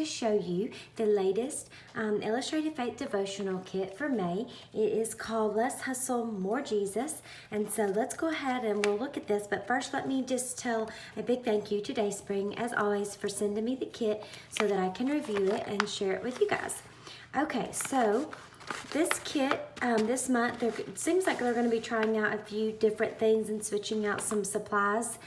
to show you the latest Illustrated Faith Devotional Kit for May. It is called Less Hustle, More Jesus. And so let's go ahead and we'll look at this. But first, let me just tell a big thank you to Dayspring, as always, for sending me the kit so that I can review it and share it with you guys. Okay, so this kit, this month, it seems like they're going to be trying out a few different things and switching out some supplies.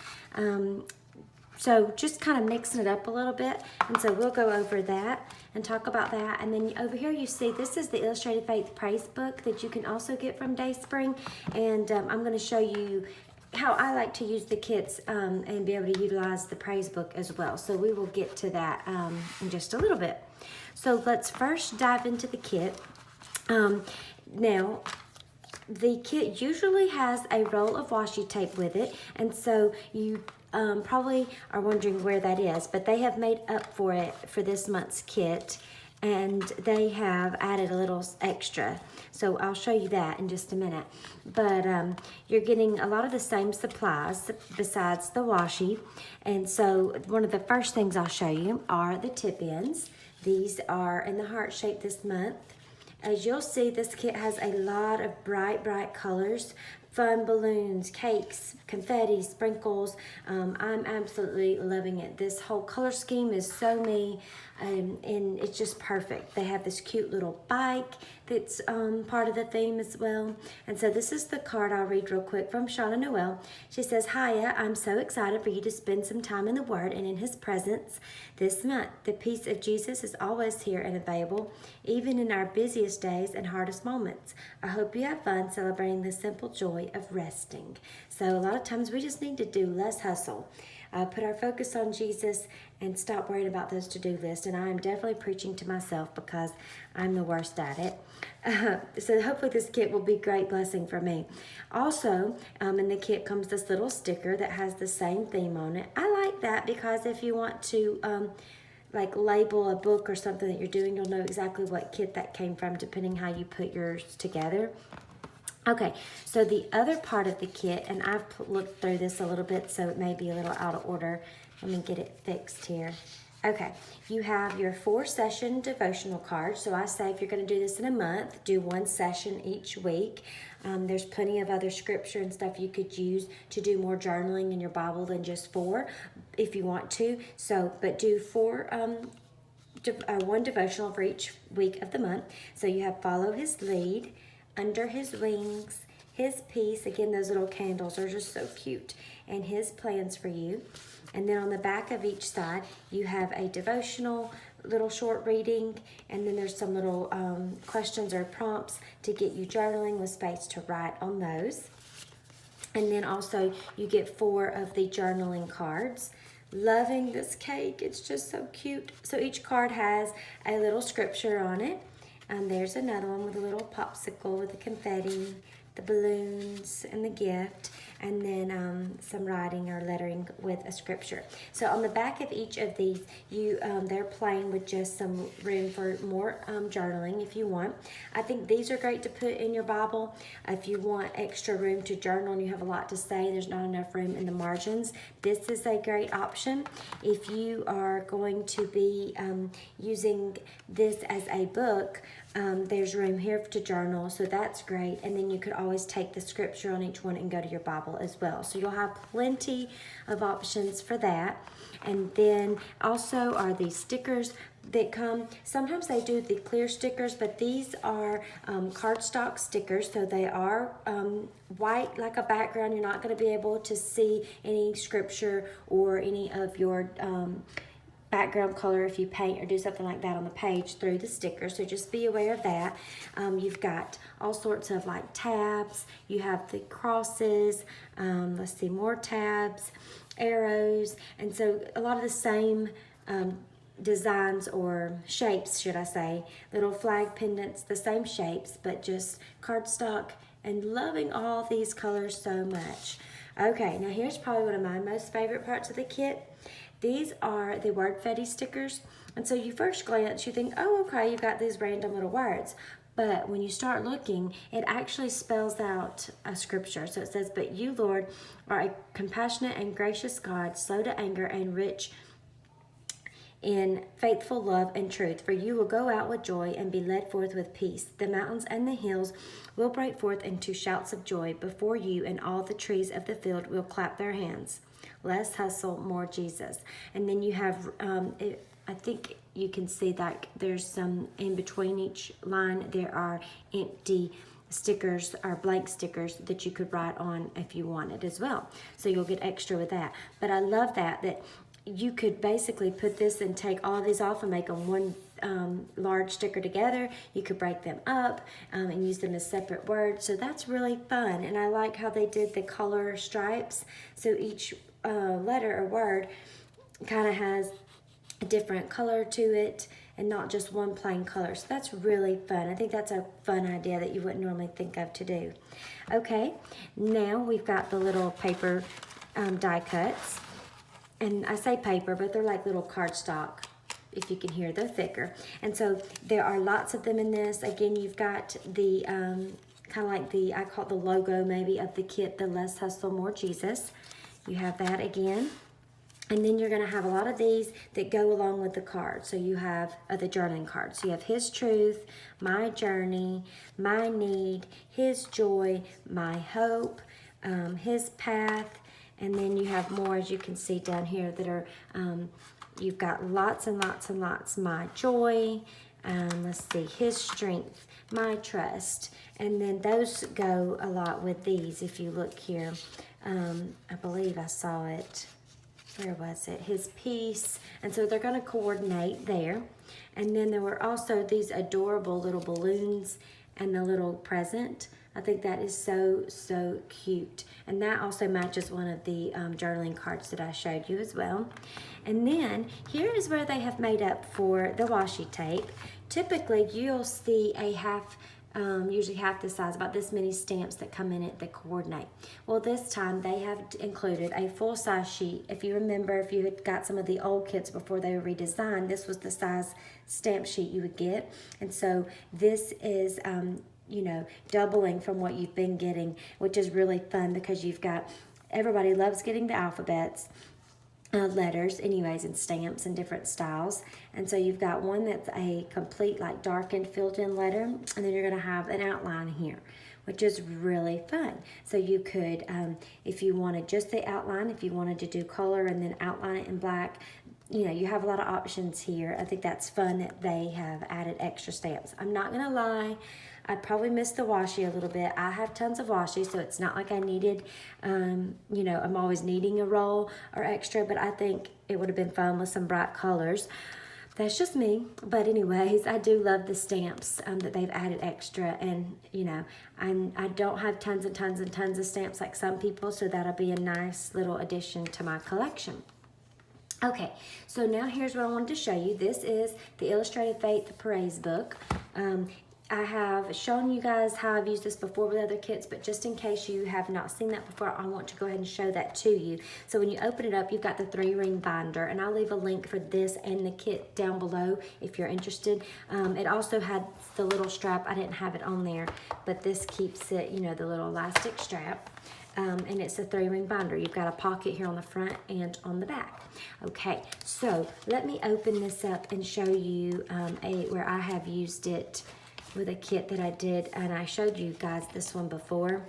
So just kind of mixing it up a little bit. And so we'll go over that and talk about that. And then over here you see this is the Illustrated Faith Praise Book that you can also get from Dayspring. And I'm going to show you how I like to use the kits and be able to utilize the praise book as well. So we will get to that in just a little bit. So let's first dive into the kit. Now, the kit usually has a roll of washi tape with it, and so you probably are wondering where that is, but they have made up for it for this month's kit, and they have added a little extra. So I'll show you that in just a minute. But you're getting a lot of the same supplies besides the washi, and so one of the first things I'll show you are the tip ends. These are in the heart shape this month. As you'll see, this kit has a lot of bright colors, fun balloons, cakes, confetti, sprinkles. I'm absolutely loving it. This whole color scheme is so me, and it's just perfect. They have this cute little bike that's part of the theme as well. And so this is the card I'll read real quick from Shauna Noel. She says, "Hiya, I'm so excited for you to spend some time in the Word and in His presence this month. The peace of Jesus is always here and available, even in our busiest days and hardest moments. I hope you have fun celebrating the simple joy of resting." So a lot of times we just need to do less hustle. Put our focus on Jesus and stop worrying about those to-do lists. And I am definitely preaching to myself because I'm the worst at it. So hopefully this kit will be a great blessing for me. Also, in the kit comes this little sticker that has the same theme on it. I like that because if you want to like label a book or something that you're doing, you'll know exactly what kit that came from depending how you put yours together. Okay, so the other part of the kit, and I've looked through this a little bit, so it may be a little out of order. Let me get it fixed here. Okay, you have your 4-session devotional card. So I say if you're going to do this in a month, do 1 session each week. There's plenty of other scripture and stuff you could use to do more journaling in your Bible than just 4 if you want to. So, but do 1 devotional for each week of the month. So you have Follow His Lead, Under His Wings, His Peace. Again, those little candles are just so cute. And His Plans for You. And then on the back of each side, you have a devotional, little short reading, and then there's some little questions or prompts to get you journaling with space to write on those. And then also you get 4 of the journaling cards. Loving this cake. It's just so cute. So each card has a little scripture on it. There's another one with a little popsicle with the confetti, the balloons, and the gift, and then some writing or lettering with a scripture. So on the back of each of these, they're plain with just some room for more journaling if you want. I think these are great to put in your Bible. If you want extra room to journal and you have a lot to say, there's not enough room in the margins, this is a great option. If you are going to be using this as a book, there's room here to journal, so that's great. And then you could always take the scripture on each one and go to your Bible as well. So you'll have plenty of options for that. And then also are these stickers that come. Sometimes they do the clear stickers, but these are cardstock stickers, so they are white like a background. You're not going to be able to see any scripture or any of your background color if you paint or do something like that on the page through the sticker, so just be aware of that. You've got all sorts of like tabs, you have the crosses, let's see, more tabs, arrows, and so a lot of the same designs or shapes, should I say, little flag pendants, the same shapes, but just cardstock, and loving all these colors so much. Okay, now here's probably one of my most favorite parts of the kit. These are the word fetty stickers. And so you first glance, you think, oh, okay, you've got these random little words. But when you start looking, it actually spells out a scripture. So it says, "But you, Lord, are a compassionate and gracious God, slow to anger and rich in faithful love and truth, for you will go out with joy and be led forth with peace. The mountains and the hills will break forth into shouts of joy before you, and all the trees of the field will clap their hands. Less hustle, more Jesus. And then you have, I think you can see that there's some in between each line, there are empty stickers or blank stickers that you could write on if you wanted as well. So you'll get extra with that. But I love that you could basically put this and take all these off and make them one large sticker together. You could break them up and use them as separate words. So that's really fun. And I like how they did the color stripes. So each letter or word kind of has a different color to it and not just one plain color. So that's really fun. I think that's a fun idea that you wouldn't normally think of to do. Okay, now we've got the little paper die cuts. And I say paper, but they're like little cardstock. If you can hear, they're thicker. And so there are lots of them in this. Again, you've got the kind of like the, I call it the logo maybe of the kit, the Less Hustle, More Jesus. You have that again. And then you're going to have a lot of these that go along with the card. So you have the journaling cards. So you have His Truth, My Journey, My Need, His Joy, My Hope, His Path. And then you have more, as you can see down here, that are, you've got lots and lots and lots. My Joy, let's see, His Strength, My Trust. And then those go a lot with these. If you look here, I believe I saw it. Where was it? His Peace. And so they're going to coordinate there. And then there were also these adorable little balloons and the little present. I think that is so, so cute. And that also matches one of the journaling cards that I showed you as well. And then here is where they have made up for the washi tape. Typically, you'll see a usually half the size, about this many stamps that come in it that coordinate. Well, this time they have included a full-size sheet. If you remember, if you had got some of the old kits before they were redesigned, this was the size stamp sheet you would get. And so this is you know, doubling from what you've been getting, which is really fun because you've got, everybody loves getting the alphabets, letters anyways, and stamps and different styles. And so you've got one that's a complete like darkened filled in letter, and then you're going to have an outline here, which is really fun. So you could, if you wanted just the outline, if you wanted to do color and then outline it in black, you know, you have a lot of options here. I think that's fun that they have added extra stamps. I'm not going to lie, I probably missed the washi a little bit. I have tons of washi, so it's not like I needed, you know, I'm always needing a roll or extra, but I think it would have been fun with some bright colors. That's just me. But anyways, I do love the stamps that they've added extra. And, you know, I don't have tons and tons and tons of stamps like some people, so that'll be a nice little addition to my collection. Okay, so now here's what I wanted to show you. This is the Illustrated Faith Praise Book. I have shown you guys how I've used this before with other kits, but just in case you have not seen that before, I want to go ahead and show that to you. So when you open it up, you've got the 3-ring binder, and I'll leave a link for this and the kit down below if you're interested. It also had the little strap. I didn't have it on there, but this keeps it, you know, the little elastic strap. And it's a 3-ring binder. You've got a pocket here on the front and on the back. Okay, so let me open this up and show you where I have used it with a kit that I did, and I showed you guys this one before,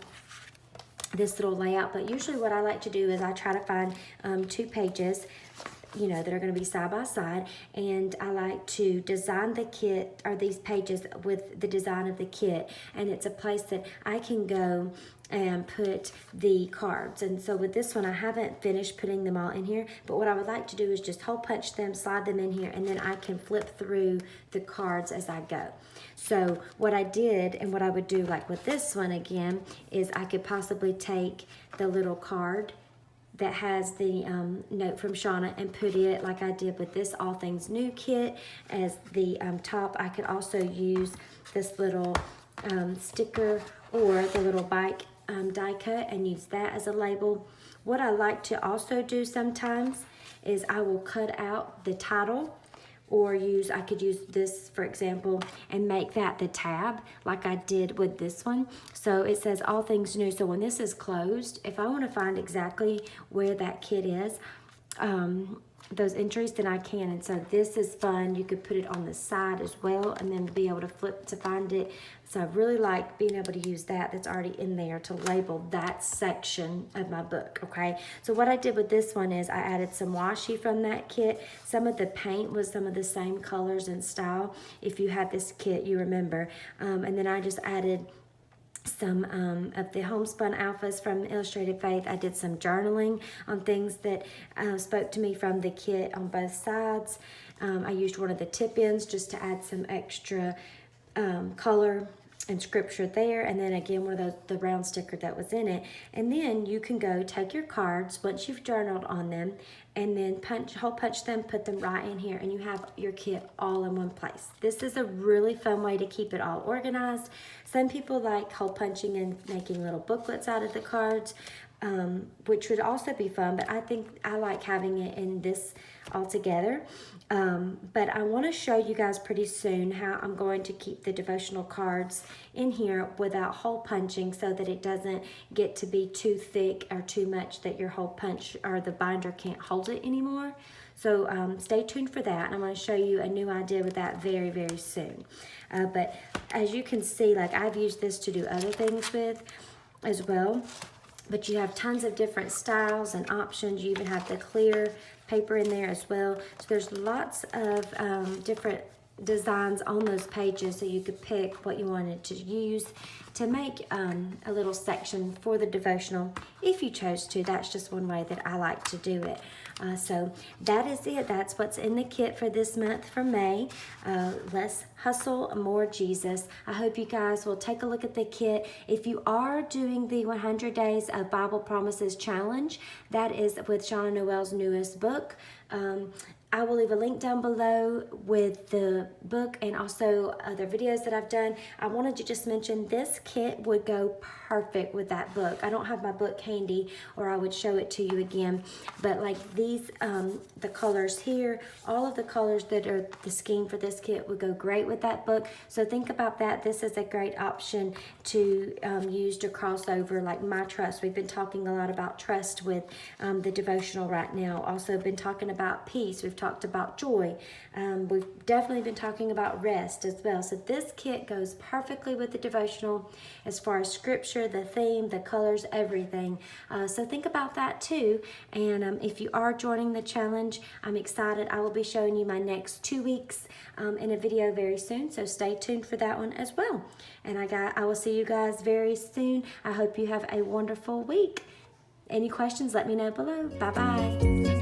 this little layout. But usually what I like to do is I try to find 2 pages, you know, that are going to be side by side, and I like to design the kit or these pages with the design of the kit, and it's a place that I can go and put the cards. And so with this one, I haven't finished putting them all in here, but what I would like to do is just hole punch them, slide them in here, and then I can flip through the cards as I go. So what I did, and what I would do like with this one again, is I could possibly take the little card that has the note from Shauna and put it like I did with this All Things New kit as the top. I could also use this little sticker or the little bike die cut and use that as a label. What I like to also do sometimes is I will cut out the title, or I could use this, for example, and make that the tab like I did with this one. So it says All Things New. So when this is closed, if I want to find exactly where that kit is, those entries, then I can. And so this is fun. You could put it on the side as well and then be able to flip to find it. So I really like being able to use that that's already in there to label that section of my book, okay? So what I did with this one is I added some washi from that kit. Some of the paint was some of the same colors and style. If you had this kit, you remember. And then I just added some of the homespun alphas from Illustrated Faith. I did some journaling on things that spoke to me from the kit on both sides. I used one of the tip-ins just to add some extra color and scripture there, and then again one of the round sticker that was in it. And then you can go take your cards once you've journaled on them and then hole punch them, put them right in here, and you have your kit all in one place. This is a really fun way to keep it all organized. Some people like hole punching and making little booklets out of the cards, which would also be fun, but I think I like having it in this all together. But I want to show you guys pretty soon how I'm going to keep the devotional cards in here without hole punching, so that it doesn't get to be too thick or too much that your hole punch or the binder can't hold it anymore. So stay tuned for that, and I'm going to show you a new idea with that very, very soon. But as you can see, like I've used this to do other things with as well. But you have tons of different styles and options. You even have the clear paper in there as well. So there's lots of different designs on those pages, so you could pick what you wanted to use to make a little section for the devotional if you chose to. That's just one way that I like to do it. So that is it. That's what's in the kit for this month for May. Less hustle, more Jesus. I hope you guys will take a look at the kit. If you are doing the 100 Days of Bible Promises Challenge, that is with Shauna Noel's newest book. I will leave a link down below with the book and also other videos that I've done. I wanted to just mention this kit would go perfect with that book. I don't have my book handy or I would show it to you again, but like these, the colors here, all of the colors that are the scheme for this kit would go great with that book. So think about that. This is a great option to use to cross over, like My Trust. We've been talking a lot about trust with the devotional right now. Also been talking about peace. We've talked about joy. We've definitely been talking about rest as well. So this kit goes perfectly with the devotional as far as scripture, the theme, the colors, everything. So think about that too. And if you are joining the challenge, I'm excited. I will be showing you my next 2 weeks in a video very soon. So stay tuned for that one as well. And I will see you guys very soon. I hope you have a wonderful week. Any questions, let me know below. Bye-bye.